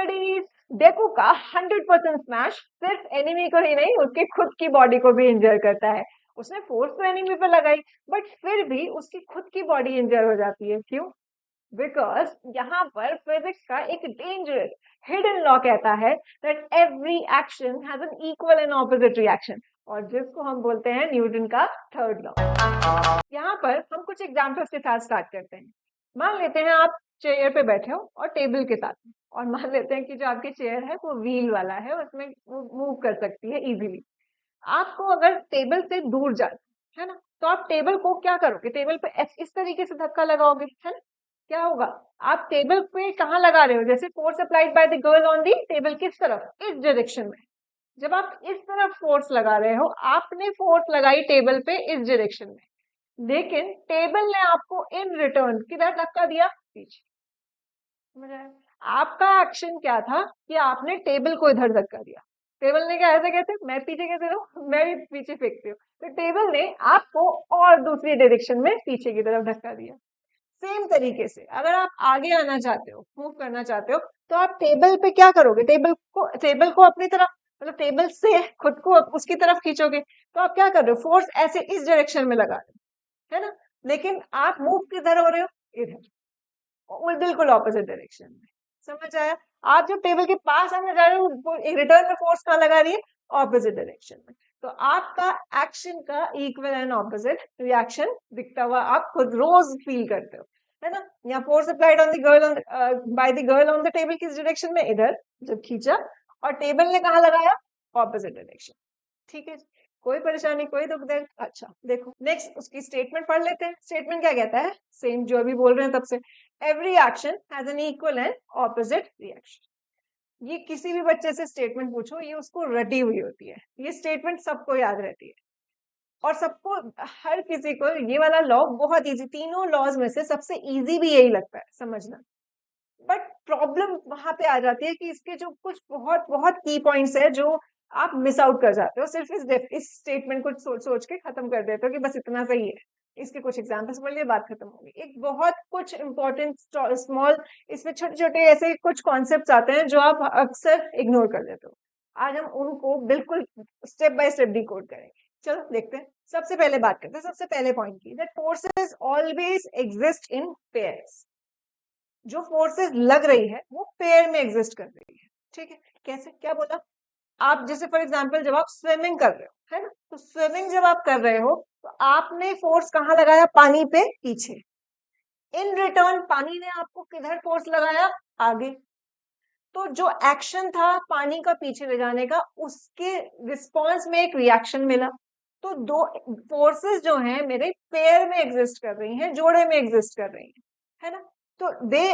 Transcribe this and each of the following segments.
Studies डेकू का 100% smash सिर्फ enemy को ही नहीं उसके खुद की बॉडी को भी इंजर करता है। उसने फोर्स तो एनिमी पे लगाई बट फिर भी उसकी खुद की बॉडी इंजर हो जाती है। क्यों? बिकॉज यहाँ पर फिजिक्स का एक डेंजरस हिडन लॉ कहता है that every action has an equal and opposite reaction, और जिसको हम बोलते हैं न्यूटन का थर्ड लॉ। यहाँ पर हम कुछ एग्जाम्पल्स के साथ स्टार्ट करते हैं। मान लेते हैं आप चेयर पे बैठे हो और टेबल के साथ, और मान लेते हैं कि जो आपकी चेयर है वो व्हील वाला है, उसमें मूव कर सकती है इजीली। आपको अगर टेबल से दूर जाना है ना, तो आप टेबल को क्या करोगे? टेबल पे इस तरीके से धक्का लगाओगे, है ना? क्या होगा? आप टेबल पे कहाँ लगा रहे हो? जैसे force applied by the girl on the table, किस तरफ? इस डायरेक्शन में। जब आप इस तरफ फोर्स लगा रहे हो, आपने फोर्स लगाई टेबल पे इस डायरेक्शन में, लेकिन टेबल ने आपको इन रिटर्न किधर धक्का दिया? पीछे। समझ आया? आपका एक्शन क्या था कि आपने टेबल को इधर धक्का दिया। टेबल ने क्या ऐसे कहते मैं पीछे कैसे रहूं, मैं भी पीछे फेंकती हूँ, तो टेबल ने आपको और दूसरी डायरेक्शन में पीछे की तरफ धक्का दिया। सेम तरीके से अगर आप आगे आना चाहते हो, मूव करना चाहते हो, तो आप टेबल पे क्या करोगे? टेबल को अपनी तरफ, मतलब टेबल से खुद को उसकी तरफ खींचोगे। तो आप क्या कर रहे हो? फोर्स ऐसे इस डायरेक्शन में लगा रहे हो, है ना? लेकिन आप मूव किधर हो रहे हो? इधर, वो बिल्कुल ऑपोजिट डायरेक्शन में। समझ आया? आप जब टेबल के पास आने जा रहे हो, रिटर्न में फोर्स कहाँ लगा रही है? ऑपोजिट डायरेक्शन में। तो आपका एक्शन का इक्वल एंड ऑपोजिट रिएक्शन दिखता हुआ आप खुद रोज फील करते हो, है ना? यहाँ force applied on the girl on by the girl on the table, किस डायरेक्शन में? इधर, जब खींचा, और टेबल ने कहाँ लगाया? Opposite direction. ठीक है, कोई परेशानी, कोई दुख दर्द? अच्छा देखो, नेक्स्ट उसकी स्टेटमेंट पढ़ लेते हैं। स्टेटमेंट क्या कहता है? सेम जो अभी बोल रहे हैं तब से, every action has an equal and opposite reaction. ये किसी भी बच्चे से स्टेटमेंट पूछो, ये उसको रटी हुई होती है। ये स्टेटमेंट सबको याद रहती है, और सबको, हर किसी को ये वाला लॉ बहुत इजी, तीनों लॉज में से सबसे इजी भी यही लगता है समझना। बट प्रॉब्लम वहां पे आ जाती है कि इसके जो कुछ बहुत बहुत की पॉइंट्स है जो आप मिस आउट कर जाते हो, सिर्फ इस स्टेटमेंट को सोच के खत्म कर देते हो कि बस इतना सही है। इसके कुछ एग्जांपल्स पढ़ लिए, बात खत्म होगी। एक बहुत कुछ इंपॉर्टेंट स्मॉल, इसमें छोटे छोटे ऐसे कुछ कॉन्सेप्ट्स आते हैं जो आप अक्सर इग्नोर कर देते हो। आज हम उनको बिल्कुल स्टेप बाय स्टेप डिकोड करेंगे। चलो देखते हैं। सबसे पहले बात करते हैं सबसे पहले पॉइंट की, that forces always exist in pairs. जो फोर्सेस लग रही है वो पेयर में एग्जिस्ट कर रही है। ठीक है, कैसे? क्या बोला? आप जैसे फॉर एग्जांपल जब आप स्विमिंग कर रहे हो, है ना, तो स्विमिंग जब आप कर रहे हो तो आपने फोर्स कहाँ लगाया? पानी पे, पीछे। इन रिटर्न पानी ने आपको किधर फोर्स लगाया? आगे। तो जो एक्शन था पानी का पीछे ले जाने का, उसके रिस्पॉन्स में एक रिएक्शन मिला। तो दो फोर्सेस जो हैं मेरे पेयर में एग्जिस्ट कर रही हैं, जोड़े में एग्जिस्ट कर रही हैं, है ना? तो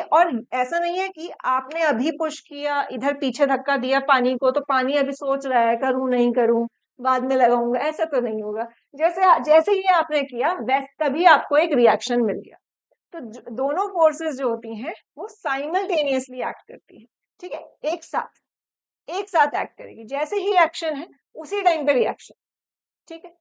और ऐसा नहीं है कि आपने अभी पुश किया, इधर पीछे धक्का दिया पानी को, तो पानी अभी सोच रहा है करूं नहीं करूं, बाद में लगाऊंगा, ऐसा तो नहीं होगा। जैसे जैसे ही आपने किया वैसे तभी आपको एक रिएक्शन मिल गया। तो दोनों फोर्सेस जो होती हैं वो साइमल्टेनियसली एक्ट करती हैं। ठीक है, एक साथ एक्ट करेगी। जैसे ही एक्शन है उसी टाइम पे रिएक्शन। ठीक है,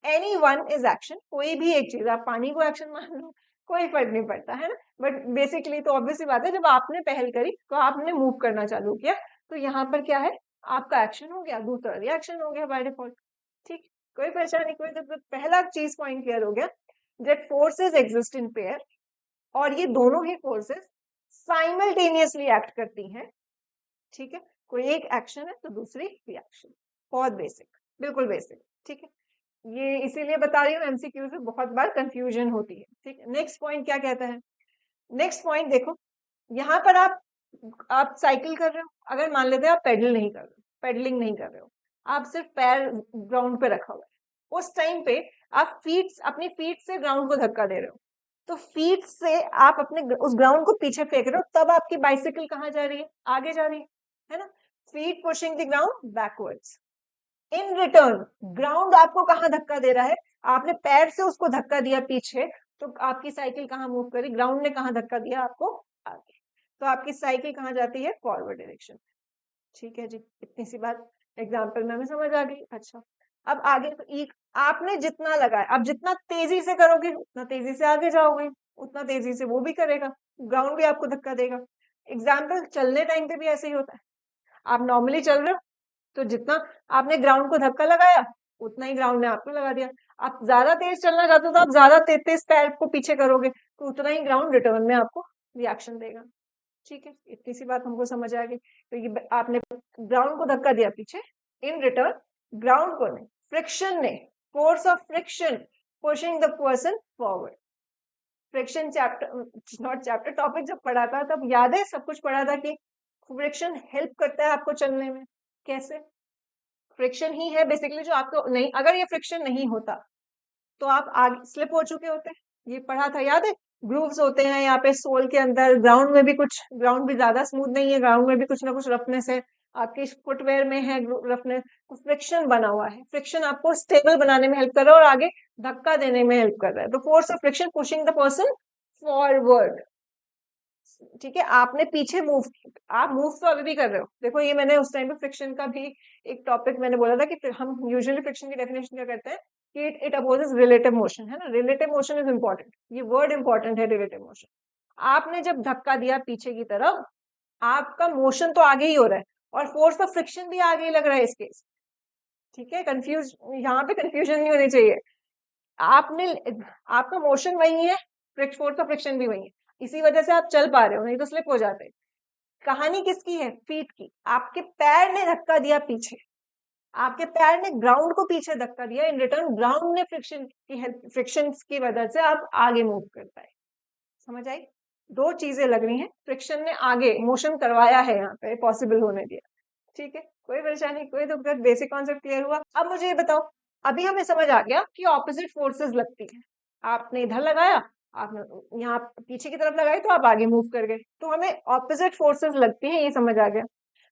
एनी वन इज एक्शन। कोई भी एक चीज, आप पानी को एक्शन मान लो, कोई फर्क नहीं पड़ता, है ना? बट बेसिकली तो ऑब्वियसली बात है, जब आपने पहल करी तो आपने मूव करना चालू किया, तो यहाँ पर क्या है? आपका एक्शन हो गया, दूसरा रिएक्शन हो गया बाय डिफॉल्ट। ठीक, कोई परेशानी, कोई दिक्कत? पहला चीज पॉइंट क्लियर हो गया, that forces exist in pair, और ये दोनों ही फोर्सेस साइमल्टेनियसली एक्ट करती हैं। ठीक है, कोई एक एक्शन है तो दूसरी रिएक्शन। बहुत बेसिक, बिल्कुल बेसिक। ठीक है, ये इसीलिए बता रही हूँ, एमसीक्यू से बहुत बार कंफ्यूजन होती है। ठीक है, नेक्स्ट पॉइंट क्या कहता है? नेक्स्ट पॉइंट देखो, यहाँ पर आप साइकिल कर रहे हो, अगर मान लेते हैं आप पेडल नहीं कर रहे हो, पेडलिंग नहीं कर रहे हो, आप सिर्फ पैर ग्राउंड पे रखा हुआ है, उस टाइम पे आप अपनी फीट से ग्राउंड को धक्का दे रहे हो, तो फीट से आप अपने उस ग्राउंड को पीछे फेंक रहे हो, तब आपकी बाइसिकल कहाँ जा रही है? आगे जा रही है ना? Feet pushing the ground backwards. In return ground आपको कहाँ धक्का दे रहा है? आपने पैर से उसको धक्का दिया पीछे, तो आपकी साइकिल कहाँ मूव करी? ग्राउंड ने कहाँ धक्का दिया आपको? आगे। तो आपकी साइकिल कहाँ जाती है? Forward direction. ठीक है जी, इतनी सी बात एग्जाम्पल में हमें समझ आ गई। अच्छा, अब आगे तो आपने जितना लगाया, अब जितना तेजी से करोगे उतना तेजी से आगे जाओगे, उतना तेजी से वो भी करेगा, ग्राउंड भी आपको धक्का देगा। एग्जाम्पल चलने टाइम पे भी ऐसे ही होता है। आप नॉर्मली चल रहे हो तो जितना आपने ग्राउंड को धक्का लगाया उतना ही ग्राउंड ने आपको लगा दिया। आप ज्यादा तेज चलना चाहते हो तो आप ज्यादा तेज पैर को पीछे करोगे तो उतना ही ग्राउंड रिटर्न में आपको रिएक्शन देगा। ठीक है, इतनी सी बात हमको समझ आ गई। तो ये आपने ग्राउंड को धक्का दिया पीछे, इन रिटर्न ग्राउंड को नहीं, फ्रिक्शन ने, force of friction pushing the person forward. Friction chapter, not chapter, topic जब पढ़ा था तब याद है सब कुछ पढ़ा था कि फ्रिक्शन हेल्प करता है आपको चलने में। कैसे? फ्रिक्शन ही है बेसिकली जो आपको, नहीं अगर ये फ्रिक्शन नहीं होता तो आप आगे स्लिप हो चुके होते। ये पढ़ा था याद है, ग्रूव्स होते हैं यहाँ पे सोल के अंदर, ग्राउंड में भी कुछ, ग्राउंड भी ज्यादा स्मूथ नहीं है, ग्राउंड में भी कुछ ना कुछ रफनेस है, आपके फुटवेयर में है रफनेस। तो फ्रिक्शन बना हुआ है, फ्रिक्शन आपको स्टेबल बनाने में हेल्प कर रहा है और आगे धक्का देने में हेल्प कर रहा है। तो force of friction pushing the person forward. ठीक है, आपने पीछे मूव, आप मूव तो अभी भी कर रहे हो। देखो ये मैंने उस टाइम पे फ्रिक्शन का भी एक टॉपिक मैंने बोला था कि हम यूजुअली फ्रिक्शन की डेफिनेशन क्या करते हैं कि इट अपोजेस रिलेटिव मोशन, है ना। रिलेटिव मोशन इज इंपॉर्टेंट, ये वर्ड इंपॉर्टेंट है रिलेटिव मोशन। आपने जब धक्का दिया पीछे की तरफ, आपका मोशन तो आगे ही हो रहा है और फोर्स ऑफ फ्रिक्शन भी आगे ही लग रहा है इस केस। ठीक है, कंफ्यूज, यहाँ पे कंफ्यूजन नहीं होनी चाहिए। आपने, आपका मोशन वही है, फोर्स ऑफ फ्रिक्शन भी वही है, इसी वजह से आप चल पा रहे हो, नहीं तो स्लिप हो जाते। कहानी किसकी है? फीट की। आपके पैर ने धक्का दिया पीछे, आपके पैर ने ग्राउंड को पीछे धक्का दिया, इन रिटर्न ग्राउंड ने फ्रिक्शन की हेल्प, फ्रिक्शन की वजह से आप आगे मूव कर पाए। समझ आई? दो चीजें लग रही हैं, फ्रिक्शन ने आगे मोशन करवाया है, यहाँ पे पॉसिबल होने दिया। ठीक है, कोई परेशानी, कोई दिक्कत, बेसिक कॉन्सेप्ट क्लियर हुआ। अब मुझे ये बताओ, अभी हमें समझ आ गया कि ऑपोजिट फोर्सेस लगती हैं। आपने इधर लगाया, आपने यहाँ पीछे की तरफ लगाई तो आप आगे मूव कर गए, तो हमें ऑपोजिट फोर्सेस लगती हैं, ये समझ आ गया।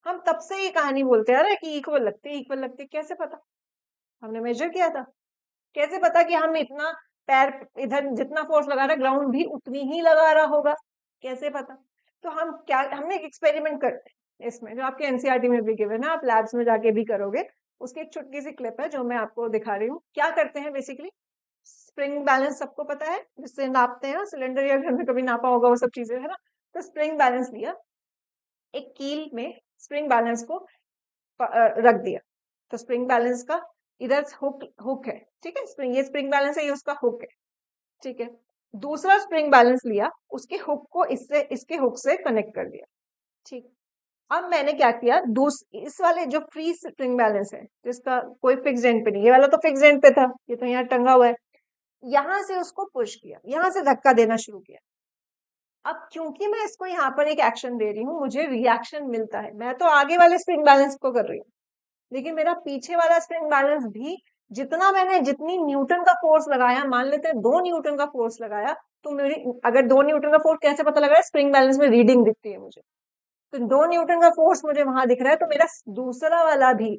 हम तब से ये कहानी बोलते आ रहे हैं कि इक्वल लगती है, इक्वल लगती है। कैसे पता? हमने मेजर किया था। कैसे पता कि हम इतना पैर इधर जितना फोर्स लगा रहे ग्राउंड भी उतनी ही लगा रहा होगा? कैसे पता? तो हम क्या, हमने एक एक्सपेरिमेंट करते हैं इसमें, जो आपके एनसीईआरटी में भी गिवन है, आप लैब्स में जाके भी करोगे। उसकी एक छोटी सी क्लिप है जो मैं आपको दिखा रही हूँ। क्या करते हैं बेसिकली, स्प्रिंग बैलेंस सबको पता है, जिससे नापते हैं सिलेंडर, या घर में कभी नापा होगा वो सब चीजें, है ना। तो स्प्रिंग बैलेंस लिया, एक कील में स्प्रिंग बैलेंस को रख दिया, तो स्प्रिंग बैलेंस का इधर हुक हुक है, ठीक है, स्प्रिंग, ये स्प्रिंग बैलेंस है, ये उसका हुक है। ठीक है, दूसरा स्प्रिंग बैलेंस लिया, उसके हुक को इससे, इसके हुक से कनेक्ट कर दिया। ठीक, अब मैंने क्या किया, इस वाले जो फ्री स्प्रिंग बैलेंस है जिसका कोई फिक्स एंड पे नहीं, ये वाला तो फिक्स एंड पे था, ये तो यहाँ टंगा हुआ है, यहां से उसको पुश किया, यहां से धक्का देना शुरू किया। अब क्योंकि मैं इसको यहाँ पर एक एक्शन दे रही हूँ, मुझे रिएक्शन मिलता है। मैं तो आगे वाले स्प्रिंग बैलेंस को कर रही हूँ, लेकिन मेरा पीछे वाला स्प्रिंग बैलेंस भी, जितना मैंने, जितनी न्यूटन का फोर्स लगाया, मान लेते हैं 2 न्यूटन का फोर्स लगाया, तो मेरी, अगर 2 न्यूटन का फोर्स कैसे पता लगा, स्प्रिंग बैलेंस में रीडिंग दिखती है मुझे, तो 2 न्यूटन का फोर्स मुझे वहां दिख रहा है, तो मेरा दूसरा वाला भी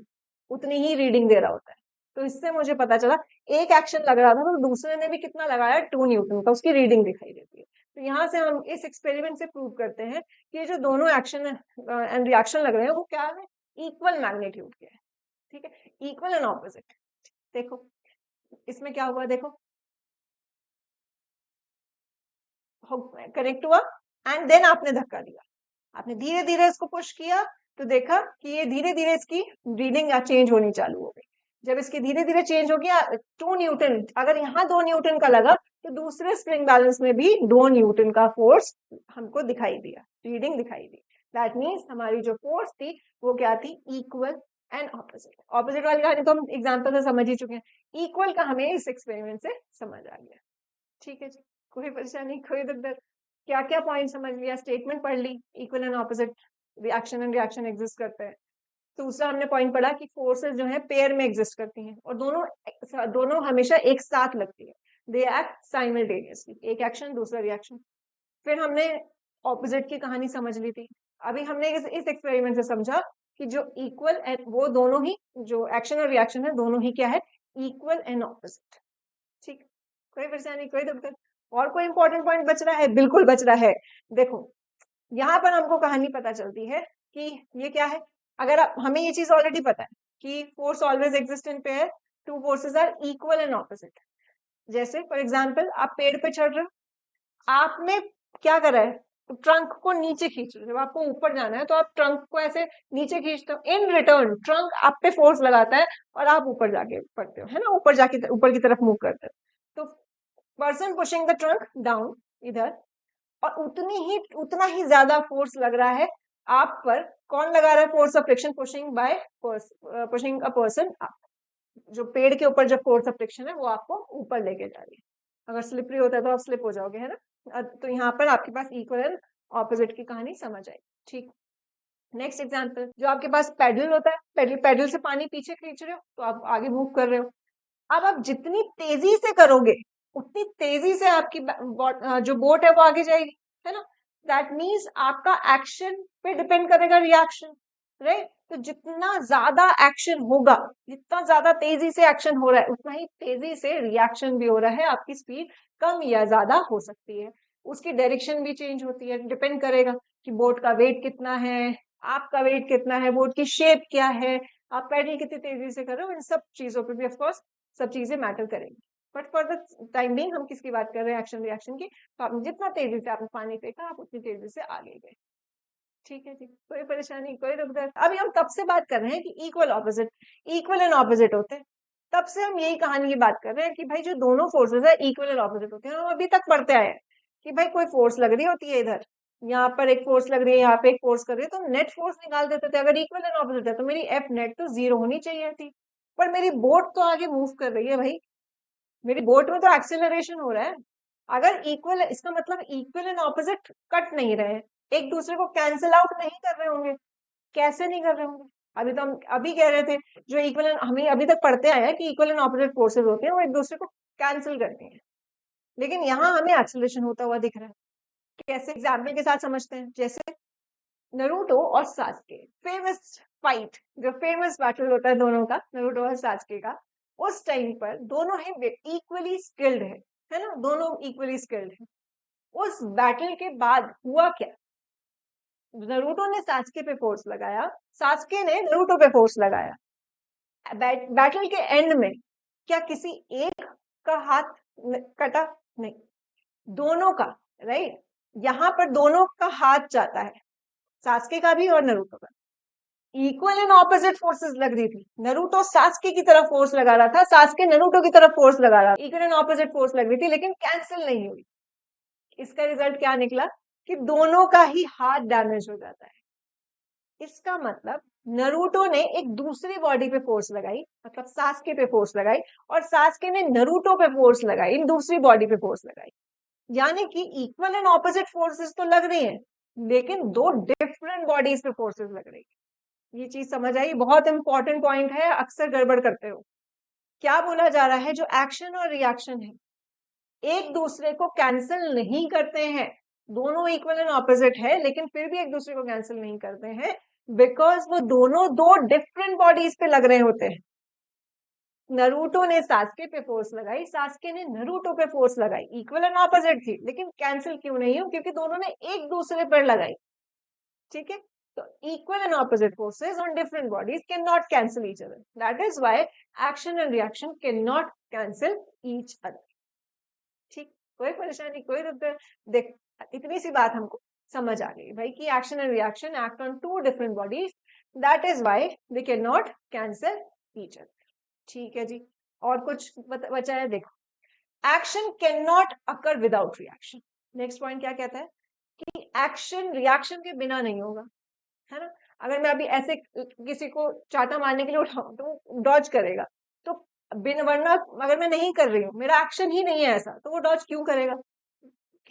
उतनी ही रीडिंग दे रहा होता है। तो इससे मुझे पता चला, एक एक्शन लग रहा था तो दूसरे ने भी कितना लगाया, 2 न्यूटन का, उसकी रीडिंग दिखाई देती है। तो यहाँ से हम इस एक्सपेरिमेंट से प्रूव करते हैं कि ये जो दोनों एक्शन एंड रिएक्शन लग रहे हैं वो क्या है, इक्वल मैग्नीट्यूड के है। ठीक है, इक्वल एंड ऑपोजिट। देखो इसमें क्या हुआ, देखो कनेक्ट हुआ एंड देन आपने धक्का दिया, आपने धीरे धीरे इसको पुश किया, तो देखा कि ये धीरे धीरे इसकी रीडिंग चेंज होनी चालू हो गई। जब इसकी धीरे धीरे चेंज हो गया 2 न्यूटन, अगर यहाँ 2 न्यूटन का लगा तो दूसरे स्प्रिंग बैलेंस में भी 2 न्यूटन का फोर्स हमको दिखाई दिया, रीडिंग दिखाई दी। दैट मीन्स हमारी जो फोर्स थी वो क्या थी, इक्वल एंड ऑपोजिट। ऑपोजिट वाली कहानी तो हम एग्जाम्पल से समझ ही चुके हैं, इक्वल का हमें इस एक्सपेरिमेंट से समझ आ गया। ठीक है जी, कोई परेशानी, कोई दिक्कत? क्या क्या पॉइंट समझ लिया, स्टेटमेंट पढ़ ली, equal and opposite reaction and reaction exist करते हैं। दूसरा हमने पॉइंट पढ़ा कि फोर्सेस जो है पेयर में एग्जिस्ट करती हैं और दोनों दोनों हमेशा एक साथ लगती है, दे एक्ट साइमल्टेनियसली, एक एक्शन दूसरा रिएक्शन। फिर हमने ऑपोजिट की कहानी समझ ली थी। अभी हमने इस एक्सपेरिमेंट से समझा कि जो इक्वल एंड, वो दोनों ही जो एक्शन और रिएक्शन है दोनों ही क्या है, इक्वल एंड ऑपोजिट। ठीक, कोई परेशानी, कोई दिक्कत? और कोई इंपॉर्टेंट पॉइंट बच रहा है? बिल्कुल बच रहा है। देखो यहाँ पर हमको कहानी पता चलती है कि ये क्या है, अगर हमें ये चीज ऑलरेडी पता है कि force always exist in pair, two forces are equal and opposite. जैसे फॉर एग्जांपल आप पेड़ पे चढ़ रहे हो, आपने क्या करा है, तो ट्रंक को नीचे खींच लो, जब आपको ऊपर जाना है तो आप ट्रंक को ऐसे नीचे खींचते हो, इन रिटर्न ट्रंक आप पे फोर्स लगाता है और आप ऊपर जाके पड़ते हो, है ना, ऊपर जाके ऊपर की तरफ मूव करते हो। तो person pushing the trunk down इधर, और उतना ही ज्यादा फोर्स लग रहा है आप पर। कौन लगा रहा है force of friction? Pushing a person up. जो पेड़ के ऊपर जो फोर्स ऑफ फ्रिक्शन है वो आपको ऊपर लेके जा रही है। अगर स्लिपरी होता है तो आप स्लिप हो जाओगे, है ना। तो यहाँ पर आपके पास इक्वल एंड ऑपोजिट की कहानी समझ आई। ठीक, नेक्स्ट एग्जांपल, जो आपके पास पैडल होता है, पैडल से पानी पीछे खींच रहे हो तो आप आगे मूव कर रहे हो। अब आप जितनी तेजी से करोगे उतनी तेजी से आपकी जो बोट है वो आगे जाएगी, है ना। दैट मीन्स आपका एक्शन पे डिपेंड करेगा रिएक्शन, राइट। तो जितना ज्यादा एक्शन होगा, जितना ज्यादा तेजी से एक्शन हो रहा है, उतना ही तेजी से रिएक्शन भी हो रहा है। आपकी स्पीड कम या ज्यादा हो सकती है, उसकी डायरेक्शन भी चेंज होती है, डिपेंड करेगा कि बोट का वेट कितना है, आपका वेट कितना है, बोट की शेप क्या है, आप पैडल कितनी तेजी से कर रहे हो। इन सब चीजों पे भी ऑफकोर्स सब चीजें मैटर करेंगी। But for the time being हम किसकी बात कर रहे हैं? एक्शन रिएक्शन की। तो आपने जितना तेजी से आपने पानी फेंका, आप उतनी तेजी से आगे गए। ठीक है जी, कोई परेशानी, कोई दुविधा? अभी हम तब से बात कर रहे हैं कि इक्वल एंड ऑपोजिट होते हैं। तब से हम यही कहानी की बात कर रहे हैं कि भाई जो दोनों फोर्सेस है इक्वल एंड ऑपोजिट होते हैं। हम अभी तक पढ़ते आए हैं कि भाई कोई फोर्स लग रही होती है इधर, यहाँ पर एक फोर्स लग रही है, यहाँ पे एक फोर्स कर रही है, तो नेट फोर्स निकाल देते थे। अगर इक्वल एंड ऑपोजिट है तो मेरी एफ नेट तो 0 होनी चाहिए थी, पर मेरी बोट तो आगे मूव कर रही है भाई, मेरी बोट में तो एक्सेलरेशन हो रहा है। अगर इक्वल, इसका मतलब इक्वल एंड ऑपोजिट कट नहीं रहे, एक दूसरे को कैंसिल आउट नहीं कर रहे होंगे। कैसे नहीं कर रहे होंगे? अभी तो हम अभी कह रहे थे, जो इक्वल एंड, हमें अभी तक पढ़ते आए हैं कि इक्वल एंड ऑपोजिट फोर्सेस होते हैं, वो एक दूसरे को कैंसिल करती हैं। लेकिन यहाँ हमें एक्सेलरेशन होता हुआ दिख रहा है। कैसे? एग्जाम्पल के साथ समझते हैं। जैसे नरूटो और सास्के, फेमस फाइट, जो फेमस बैटल होता है दोनों का, नरूटो और सास्के का, उस टाइम पर दोनों ही इक्वली स्किल्ड है ना, दोनों इक्वली स्किल्ड है। उस बैटल के बाद हुआ क्या? नरूटो ने सास्के पे फोर्स लगाया, सास्के ने नरूटो पे फोर्स लगाया। बैटल के एंड में क्या किसी एक का हाथ कटा? नहीं, दोनों का, राइट। यहाँ पर दोनों का हाथ जाता है, सास्के का भी और नरूटो का। इक्वल एंड ऑपोजिट फोर्सेस लग रही थी। नरूटो सास्के की तरफ फोर्स लगा रहा था, सास्के नरूटो की तरफ फोर्स लगा रहा था। इक्वल एंड ऑपोजिट फोर्स लग रही थी, लेकिन कैंसिल नहीं हुई। इसका रिजल्ट क्या निकला कि दोनों का ही हाथ डैमेज हो जाता है। इसका मतलब नरूटो ने एक दूसरी बॉडी पे फोर्स लगाई, मतलब सास्के पे फोर्स लगाई, और सास्के ने नरूटो पे फोर्स लगाई, इन दूसरी बॉडी पे फोर्स लगाई। यानी कि इक्वल एंड ऑपोजिट फोर्सेस तो लग रही हैं, लेकिन दो डिफरेंट बॉडीज पे फोर्सेस लग रही है। ये चीज समझ आई? बहुत इंपॉर्टेंट पॉइंट है, अक्सर गड़बड़ करते हो। क्या बोला जा रहा है? जो एक्शन और रिएक्शन है एक दूसरे को कैंसिल नहीं करते हैं। दोनों इक्वल एंड ऑपोजिट है, लेकिन फिर भी एक दूसरे को कैंसिल नहीं करते हैं, बिकॉज वो दोनों दो डिफरेंट बॉडीज पे लग रहे होते हैं। नरूटो ने सास्के पे फोर्स लगाई, सास्के ने नरूटो पे फोर्स लगाई, इक्वल एंड ऑपोजिट थी, लेकिन कैंसिल क्यों नहीं हो? क्योंकि दोनों ने एक दूसरे पर लगाई। ठीक है, तो equal and opposite forces on different bodies can not cancel each other. That is why action and reaction can not cancel each other. ठीक, कोई परेशानी, कोई देख, इतनी सी बात हमको समझ आ गई भाई कि action and reaction act on two different bodies, that is why they can not cancel each other. ठीक है जी, और कुछ बचा है? देखो, action can not occur without reaction. Next point क्या कहता है कि एक्शन रिएक्शन के बिना नहीं होगा, है ना। अगर मैं अभी ऐसे किसी को चाटा मारने के लिए उठाऊं तो वो डॉज करेगा, तो बिन वरना अगर मैं नहीं कर रही हूँ, मेरा एक्शन ही नहीं है ऐसा, तो वो डॉज क्यों करेगा?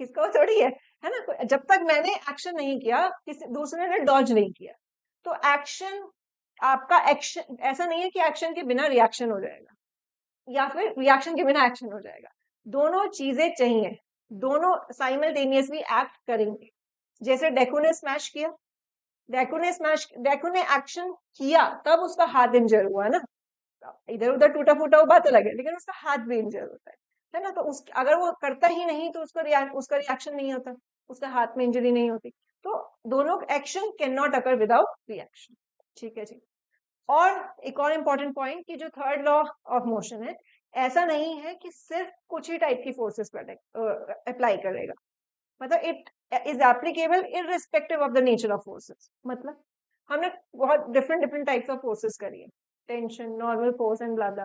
किसका थोड़ी है ना। जब तक मैंने एक्शन नहीं किया, किसी दूसरे ने डॉज नहीं किया। तो एक्शन, आपका एक्शन ऐसा नहीं है कि एक्शन के बिना रिएक्शन हो जाएगा या फिर रिएक्शन के बिना एक्शन हो जाएगा। दोनों चीजें चाहिए, दोनों साइमल्टेनियसली एक्ट करेंगे। जैसे डेकू ने स्मैश किया, डेकू ने एक्शन किया, तब उसका हाथ इंजर हुआ ना। इधर उधर टूटा फूटा वो बात अलग है, लेकिन उसका हाथ भी इंजर होता है ना। तो उस अगर वो करता ही नहीं तो उसका रिएक्शन नहीं होता, उसका हाथ में इंजरी नहीं होती। तो दोनों action can not occur without reaction. ठीक है जी। और एक और इम्पॉर्टेंट पॉइंट कि जो थर्ड लॉ ऑफ मोशन है, ऐसा नहीं है कि सिर्फ कुछ ही टाइप की फोर्सेस पर अप्लाई करेगा। मतलब is applicable irrespective of the nature of forces. मतलब हमने बहुत डिफरेंट टाइप्स ऑफ फोर्सेस करी है, tension, normal force and blah blah.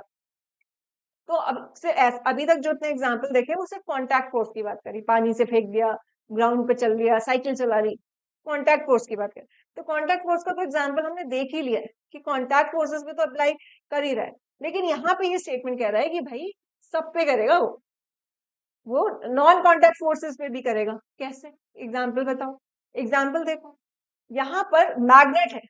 तो अब से अभी तक जो इतने एग्जांपल देखे वो सिर्फ कांटेक्ट फोर्स की बात करी, पानी से फेंक दिया, ग्राउंड पे चल दिया, साइकिल चला रही, कांटेक्ट फोर्स की बात करें। तो कांटेक्ट फोर्स का तो एग्जांपल हमने देख ही लिया है कि कांटेक्ट फोर्सेस पे तो अप्लाई कर ही रहा है, लेकिन यहाँ पे ये स्टेटमेंट कह रहा है कि भाई सब पे करेगा वो नॉन कांटेक्ट फोर्सेस पे भी करेगा। कैसे? एग्जाम्पल बताओ। एग्जाम्पल देखो, यहाँ पर मैग्नेट है।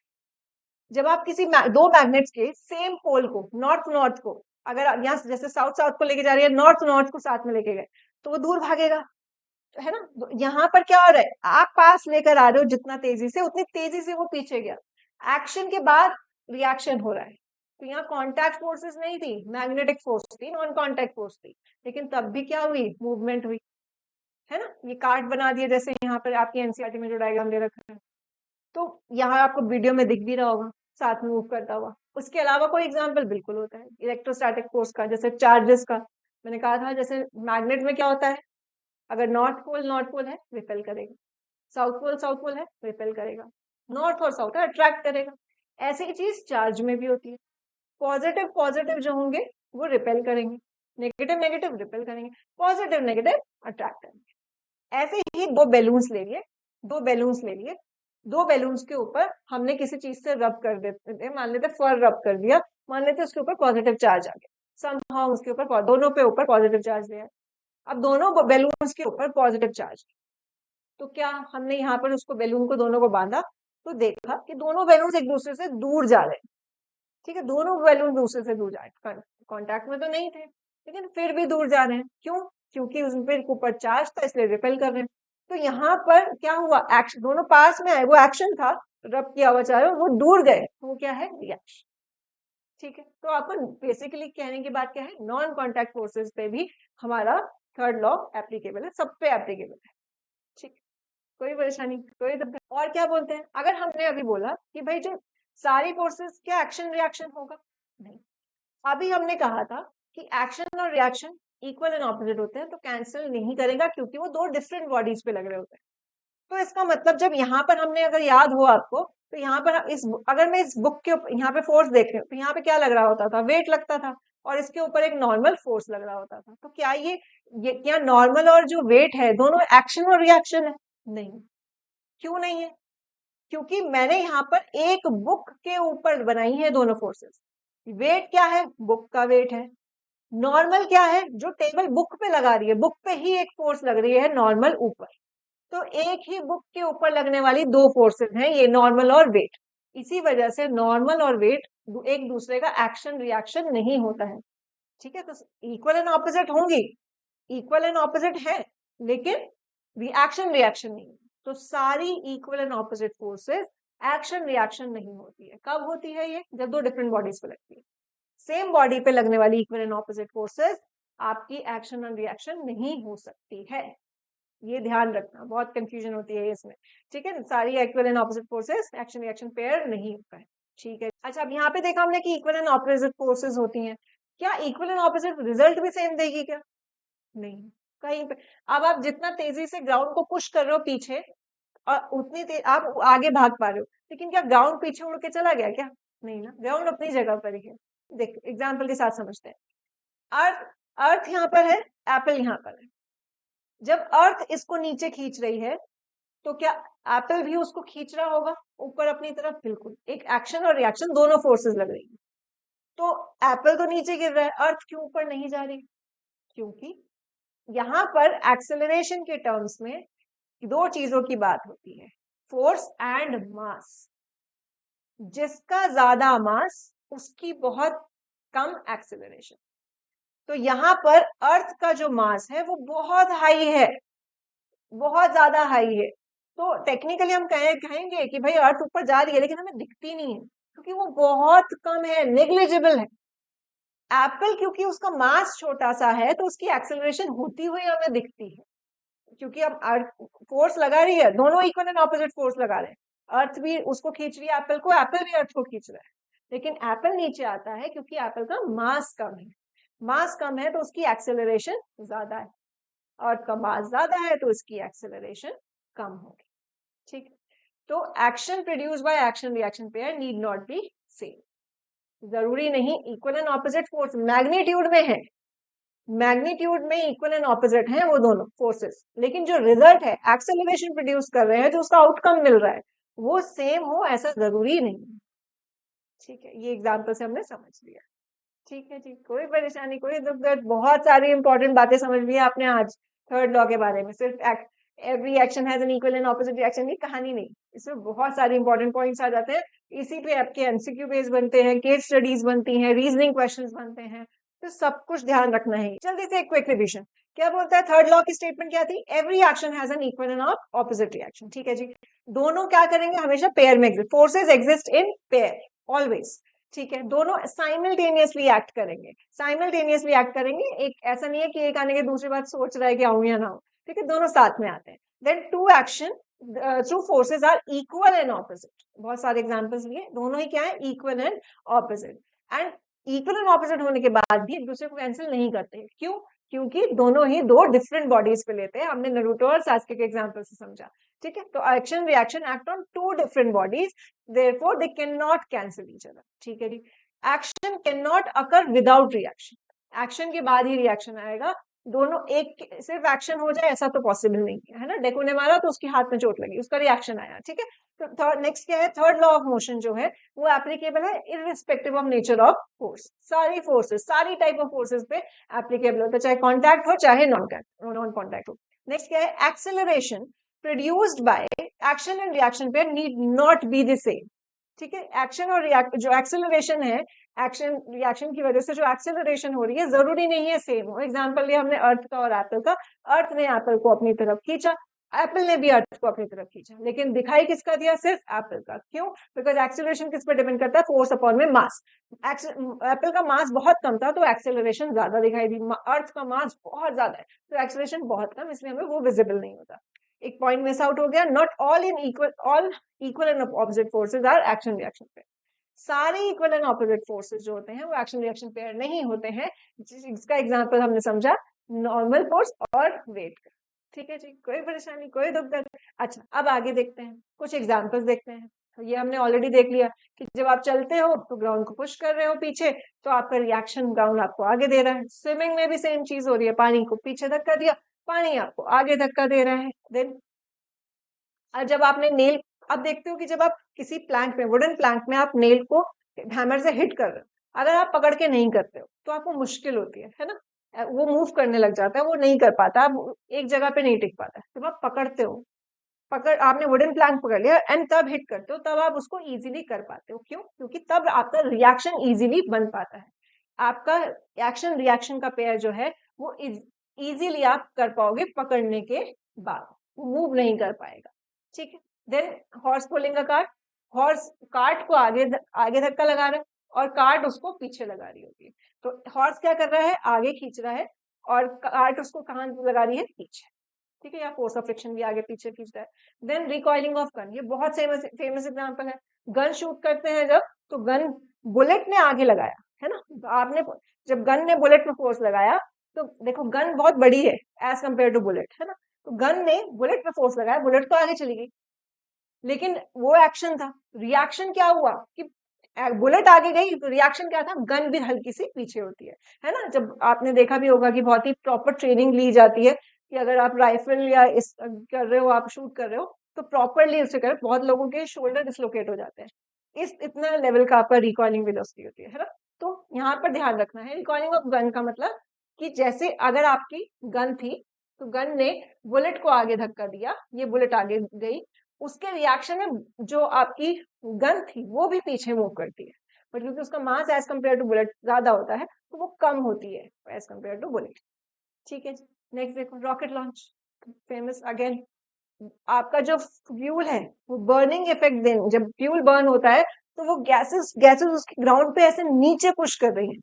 जब आप किसी दो मैग्नेट्स के सेम पोल को, नॉर्थ नॉर्थ को, अगर यहाँ जैसे साउथ साउथ को लेके जा रही है, नॉर्थ नॉर्थ को साथ में लेके गए, तो वो दूर भागेगा, है ना। तो यहाँ पर क्या हो रहा है, आप पास लेकर आ रहे हो जितना तेजी से, उतनी तेजी से वो पीछे गया। एक्शन के बाद रिएक्शन हो रहा है। तो यहाँ कॉन्टैक्ट फोर्सेस नहीं थी, मैग्नेटिक फोर्स थी, नॉन कॉन्टैक्ट फोर्स थी, लेकिन तब भी क्या हुई, मूवमेंट हुई, है ना। ये कार्ड बना दिया जैसे यहाँ पर आपकी एनसीईआरटी में जो डायग्राम दे रखा है, तो यहाँ आपको वीडियो में दिख भी रहा होगा साथ में मूव करता हुआ। उसके अलावा कोई एग्जाम्पल बिल्कुल होता है इलेक्ट्रोस्टैटिक फोर्स का, जैसे चार्जेस का। मैंने कहा था जैसे मैग्नेट में क्या होता है, अगर नॉर्थ पोल है रिपेल करेगा, साउथ पोल है रिपेल करेगा, नॉर्थ और साउथ है अट्रैक्ट करेगा। ऐसी ही चीज चार्ज में भी होती है। पॉजिटिव जो होंगे वो रिपेल करेंगे, नेगेटिव रिपेल करेंगे, पॉजिटिव नेगेटिव अट्रैक्ट करेंगे। ऐसे ही दो बैलून्स ले लिए, दो बैलून्स के ऊपर हमने किसी चीज से रब कर देते, मान लेते फर रब कर दिया, मान लेते उसके ऊपर पॉजिटिव चार्ज आ गया, समहाउ उसके ऊपर दोनों पे ऊपर पॉजिटिव चार्ज दिया। अब दोनों बैलून्स के ऊपर पॉजिटिव चार्ज, तो क्या हमने यहाँ पर उसको बैलून को दोनों को बांधा, तो देखा कि दोनों बैलून एक दूसरे से दूर जा रहे हैं। ठीक है, दोनों बैलून दूसरे से दूर जा रहे हैं, कॉन्टैक्ट में तो नहीं थे, लेकिन फिर भी दूर जा रहे हैं। क्यों? क्योंकि उस पर ऊपर चार्ज था, इसलिए रिपेल कर रहे हैं। तो यहाँ पर क्या हुआ, एक्शन, दोनों पास में आए, वो एक्शन था, रब किया हुआ चारों, वो दूर गए, वो क्या है, रिएक्शन। ठीक है, तो अपन बेसिकली कहने की बात क्या है, नॉन कॉन्टैक्ट फोर्सेस पे भी हमारा थर्ड लॉ एप्लीकेबल है, सब पे एप्लीकेबल है। ठीक, कोई परेशानी, कोई दिक्कत? और क्या बोलते हैं, अगर हमने अभी बोला कि भाई जो सारी फोर्सेस क्या एक्शन रिएक्शन होगा, नहीं। अभी हमने कहा था कि एक्शन और रिएक्शन इक्वल एंड ऑपोजिट होते हैं, तो कैंसिल नहीं करेगा क्योंकि वो दो डिफरेंट बॉडीज पे लग रहे होते हैं। तो इसका मतलब जब यहाँ पर हमने, अगर याद हो आपको, तो यहाँ पर अगर मैं इस बुक के यहाँ पे फोर्स देख रही हूँ, तो यहाँ पे क्या लग रहा होता था, वेट लगता था, और इसके ऊपर एक नॉर्मल फोर्स लग रहा होता था। तो क्या ये क्या नॉर्मल और जो वेट है दोनों एक्शन और रिएक्शन है? नहीं। क्यों नहीं है? क्योंकि मैंने यहाँ पर एक बुक के ऊपर बनाई है दोनों फोर्सेस। वेट क्या है, बुक का वेट है। नॉर्मल क्या है, जो टेबल बुक पे लगा रही है, बुक पे ही एक फोर्स लग रही है, नॉर्मल ऊपर। तो एक ही बुक के ऊपर लगने वाली दो फोर्सेस हैं, ये नॉर्मल और वेट। इसी वजह से नॉर्मल और वेट एक दूसरे का एक्शन रिएक्शन नहीं होता है। ठीक है, तो इक्वल एंड ऑपोजिट होंगी, इक्वल एंड ऑपोजिट है, लेकिन रिएक्शन रिएक्शन नहीं। तो सारी equal and opposite forces action reaction नहीं होती है। कब होती है ये? जब दो डिफरेंट बॉडीज पे लगती है। सेम बॉडी पे लगने वाली इक्वल एंड ऑपोजिट फोर्सेस आपकी एक्शन एंड रिएक्शन नहीं हो सकती है। ये ध्यान रखना, बहुत कंफ्यूजन होती है इसमें। ठीक है, सारी equal and opposite forces action reaction pair नहीं होता है। ठीक है, अच्छा अब यहाँ पे देखा हमने कि इक्वल एंड ऑपोजिट फोर्सेस होती हैं। क्या इक्वल एंड ऑपोजिट रिजल्ट भी सेम देगी क्या? नहीं, कहीं पे। अब आप जितना तेजी से ग्राउंड को पुश कर रहे हो पीछे, और उतनी आप आगे भाग पा रहे हो, लेकिन क्या ग्राउंड पीछे उड़ के चला गया क्या? नहीं ना, ग्राउंड अपनी जगह पर ही है। देख एग्जाम्पल के साथ समझते हैं। अर्थ अर्थ यहाँ पर है, एप्पल यहाँ पर है। जब अर्थ इसको नीचे खींच रही है, तो क्या एप्पल भी उसको खींच रहा होगा ऊपर अपनी तरफ? बिल्कुल, एक एक्शन और रिएक्शन दोनों फोर्सेस लग रही है। तो एप्पल तो नीचे गिर रहा है, अर्थ क्यों ऊपर नहीं जा रही? क्योंकि यहाँ पर एक्सेलरेशन के टर्म्स में दो चीजों की बात होती है, फोर्स एंड मास। जिसका ज्यादा मास उसकी बहुत कम एक्सेलरेशन। तो यहाँ पर अर्थ का जो मास है वो बहुत हाई है, बहुत ज्यादा हाई है। तो टेक्निकली हम कहेंगे कि भाई अर्थ ऊपर जा रही है, लेकिन हमें दिखती नहीं है क्योंकि वो बहुत कम है, नेग्लिजिबल है। एप्पल क्योंकि उसका मास छोटा सा है, तो उसकी एक्सेलरेशन होती हुई हमें दिखती है, क्योंकि अब अर्थ फोर्स लगा रही है, दोनों इक्वल एंड ऑपोजिट फोर्स लगा रहे हैं। अर्थ भी उसको खींच रही है एप्पल को, एप्पल भी अर्थ को खींच रहा है, लेकिन एप्पल नीचे आता है क्योंकि एप्पल का मास कम है। मास कम है तो उसकी एक्सेलरेशन ज्यादा है, अर्थ का मास ज्यादा है तो उसकी एक्सेलरेशन कम होगी। ठीक, तो action produce by action reaction pair need not be same. जरूरी नहीं equal and opposite force magnitude में है, मैग्नीट्यूड में इक्वल एंड ऑपोजिट है वो दोनों फोर्सेस, लेकिन जो रिजल्ट है एक्सेलरेशन प्रोड्यूस कर रहे हैं, जो उसका आउटकम मिल रहा है वो सेम हो ऐसा जरूरी नहीं। ठीक है, ये एग्जाम्पल से हमने समझ लिया। ठीक है जी, कोई परेशानी कोई दुख दर्द, बहुत सारी इंपॉर्टेंट बातें समझ ली आपने आज थर्ड लॉ के बारे में। सिर्फ every action has an equal and opposite reaction की कहानी नहीं, इसमें बहुत सारे इंपॉर्टेंट पॉइंट्स आ जाते हैं। इसी पे आपके एमसीक्यू बेस बनते हैं, केस स्टडीज बनती हैं, रीजनिंग क्वेश्चंस बनते हैं, तो सब कुछ ध्यान रखना है। जल्दी से एक क्विक रिविजन, क्या बोलता है थर्ड लॉ की स्टेटमेंट क्या थी? Every action has an equal and opposite reaction. ठीक है जी, दोनों क्या करेंगे? हमेशा पेयर में exist, forces exist in pair always. ठीक है, दोनों साइमल्टेनियसली एक्ट करेंगे, साइमल्टेनियसली एक्ट करेंगे। एक ऐसा नहीं है कि एक आने के दूसरी बात सोच रहा है कि आऊं या ना आऊं। ठीक है, दोनों साथ में आते हैं। Then to action two forces are equal and opposite. बहुत सारे एग्जांपल्स लिए, दोनों ही क्या है? Equal and opposite. And equal and opposite होने के बाद भी एक दूसरे को कैंसिल नहीं करते। क्यों? क्योंकि दोनों ही दो डिफरेंट बॉडीज पे लेते हैं। हमने नारुतो और सास्के के एग्जांपल से समझा। ठीक है, तो action reaction act on two different bodies, therefore they cannot cancel each other। ठीक है जी, action can not occur without reaction, action के बाद ही रिएक्शन आएगा। दोनों एक सिर्फ एक्शन हो जाए ऐसा तो पॉसिबल नहीं है ना। डेको ने मारा तो उसके हाथ में चोट लगी, उसका रिएक्शन आया। ठीक है, तो थर्ड नेक्स्ट क्या है? थर्ड लॉ ऑफ मोशन जो है वो एप्लीकेबल है irrespective of nature of force. सारी फोर्सेस, सारी टाइप ऑफ फोर्सेस पे एप्लीकेबल होता है, चाहे कॉन्टैक्ट हो चाहे नॉन कॉन्टैक्ट हो। नेक्स्ट क्या है? Acceleration produced by action and reaction pair need not be the same. ठीक है, एक्शन और जो एक्सेलरेशन है, एक्शन रिएक्शन की वजह से जो एक्सेलरेशन हो रही है जरूरी नहीं है सेम हो। एग्जांपल लिया हमने अर्थ का और एप्पल का। अर्थ ने एप्पल को अपनी तरफ खींचा, एप्पल ने भी अर्थ को अपनी तरफ खींचा, लेकिन दिखाई किसका दिया? सिर्फ एप्पल का। क्यों? बिकॉज एक्सेलरेशन किस पर डिपेंड करता है? फोर्स अपॉन में मास। एप्पल का मास बहुत कम था तो एक्सेलरेशन ज्यादा दिखाई दी, अर्थ का मास बहुत ज्यादा है तो एक्सेलरेशन बहुत कम, इसलिए हमें वो विजिबल नहीं होता। एक पॉइंट मिस आउट हो गया, not all equal and opposite forces are action reaction pair. सारे इक्वल एंड ऑपोजिट फोर्सेस जो होते हैं वो एक्शन रिएक्शन पेयर नहीं होते हैं, जिसका एग्जांपल हमने समझा नॉर्मल फोर्स और वेट का। ठीक है जी, कोई परेशानी कोई दुख दर्द? अच्छा, अब आगे देखते हैं, कुछ एग्जांपल्स देखते हैं। तो ये हमने ऑलरेडी देख लिया कि जब आप चलते हो तो ग्राउंड को पुश कर रहे हो पीछे, तो आपका रिएक्शन ग्राउंड आपको आगे दे रहा है। स्विमिंग में भी सेम चीज हो रही है, पानी को पीछे धक्का दिया, पानी आपको आगे धक्का दे रहा है। देन जब आपने नेल, अब देखते हो कि जब आप किसी प्लैंक में, वुडन प्लैंक में आप नेल को हैमर से हिट कर रहे हो, अगर आप पकड़ के नहीं करते हो तो आपको मुश्किल होती है ना। वो मूव करने लग जाता है, वो नहीं कर पाता, आप एक जगह पे नहीं टिक पाता। जब आप पकड़ते हो, आपने वुडन प्लैंक पकड़ लिया एंड तब हिट करते हो, तब आप उसको इजीली कर पाते हो। क्यों? क्योंकि तब आपका रिएक्शन इजीली बन पाता है। आपका एक्शन रिएक्शन का पेयर जो है वो इजीली आप कर पाओगे पकड़ने के बाद, मूव नहीं कर पाएगा। ठीक है, देन हॉर्स पुलिंग का कार्ट, हॉर्स कार्ट को आगे धक्का लगा रहा है और कार्ट उसको पीछे लगा रही होती है। तो हॉर्स क्या कर रहा है? आगे खींच रहा है और कार्ट उसको कहाँ लगा रही है? पीछे। ठीक है, या फोर्स ऑफ फ्रिक्शन भी आगे पीछे खींच रहा है। देन रिकॉइलिंग ऑफ गन, ये बहुत फेमस एग्जांपल है। गन शूट करते हैं जब, तो गन बुलेट ने आगे लगाया है ना, तो आपने जब गन ने बुलेट में फोर्स लगाया तो देखो गन बहुत बड़ी है एज कंपेयर टू बुलेट, है ना, तो गन ने बुलेट पे फोर्स लगाया, बुलेट तो आगे चली गई, लेकिन वो एक्शन था। रिएक्शन क्या हुआ कि बुलेट आगे गई, तो रिएक्शन क्या था? गन भी हल्की सी पीछे होती है ना। जब आपने देखा भी होगा कि बहुत ही प्रॉपर ट्रेनिंग ली जाती है कि अगर आप राइफल या इस कर रहे हो, आप शूट कर रहे हो तो प्रॉपरली उसे करें। बहुत लोगों के शोल्डर डिसलोकेट हो जाते हैं, इतना लेवल का आपका रिकॉइलिंग वेलोसिटी होती है ना। तो यहाँ पर ध्यान रखना है, रिकॉइलिंग ऑफ गन का मतलब कि जैसे अगर आपकी गन थी तो गन ने बुलेट को आगे धक्का दिया, ये बुलेट आगे गई, उसके रिएक्शन में जो आपकी गन थी वो भी पीछे मूव करती है, बट क्योंकि उसका mass as compare to bullet ज्यादा होता है तो वो कम होती है एज कम्पेयर टू बुलेट। ठीक है, नेक्स्ट देखो रॉकेट लॉन्च, फेमस अगेन। आपका जो फ्यूल है वो बर्निंग इफेक्ट देने, जब फ्यूल बर्न होता है तो वो गैसेस गैसेस उसके ग्राउंड पे ऐसे नीचे पुश कर रही है,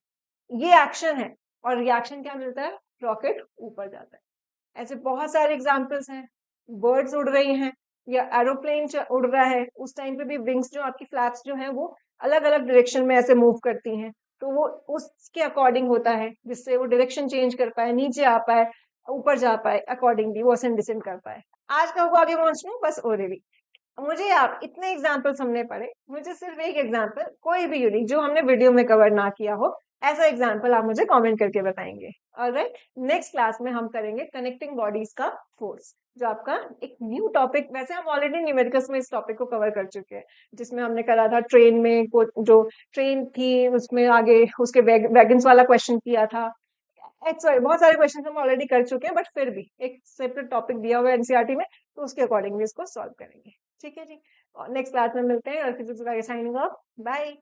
ये एक्शन है। और रिएक्शन क्या मिलता है? रॉकेट ऊपर जाता है। ऐसे बहुत सारे एग्जांपल्स हैं। बर्ड्स उड़ रही हैं या एरोप्लेन उड़ रहा है, उस टाइम पे भी विंग्स जो आपकी फ्लैप्स जो है वो अलग अलग डायरेक्शन में ऐसे मूव करती हैं, तो वो उसके अकॉर्डिंग होता है जिससे वो डायरेक्शन चेंज कर पाए, नीचे आ पाए, ऊपर जा पाए अकॉर्डिंगली, वो असेंड डिसेंड कर पाए। आज का वो आगे पहुंच लूं बस ओरेली। मुझे आप इतने एग्जाम्पल्स हमने पढ़े, मुझे सिर्फ एक एग्जाम्पल कोई भी यूनिक जो हमने वीडियो में कवर ना किया हो, ऐसा एग्जाम्पल आप मुझे कमेंट करके बताएंगे। ऑलराइट, नेक्स्ट क्लास में हम करेंगे कनेक्टिंग बॉडीज का फोर्स, जो आपका एक न्यू टॉपिक, वैसे हम ऑलरेडी न्यूमेरिकल्स में इस टॉपिक को कवर कर चुके हैं, जिसमें हमने करा था ट्रेन में जो ट्रेन थी उसमें आगे उसके वैगन्स वाला क्वेश्चन किया था। सॉरी, बहुत सारे क्वेश्चन हम ऑलरेडी कर चुके हैं, बट फिर भी एक सेपरेट टॉपिक दिया हुआ है एनसीईआरटी में, तो उसके अकॉर्डिंगली इसको सॉल्व करेंगे। ठीक है जी, नेक्स्ट क्लास में मिलते हैं। और फिजिक्स साइनिंग ऑफ, बाय।